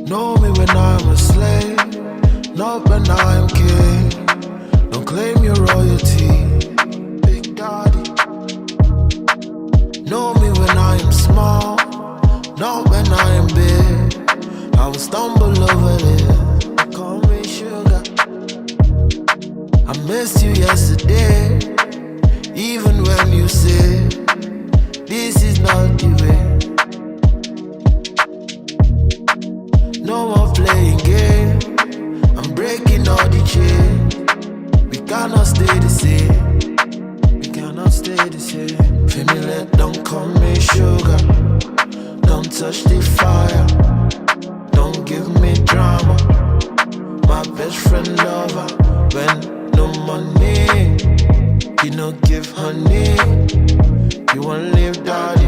Know me when I'm a slave, not when I'm king. Don't claim your royalty, Big Daddy. Know me when I am small, not when I am big. I will stumble over this, call me sugar. I missed you yesterday, even when you said this is not the way. No more playing game, I'm breaking all the chains. We cannot stay the same, we cannot stay the same. Family, don't call me sugar, don't touch the fire, don't give me drama. My best friend lover, when no money, you no give honey. You won't live that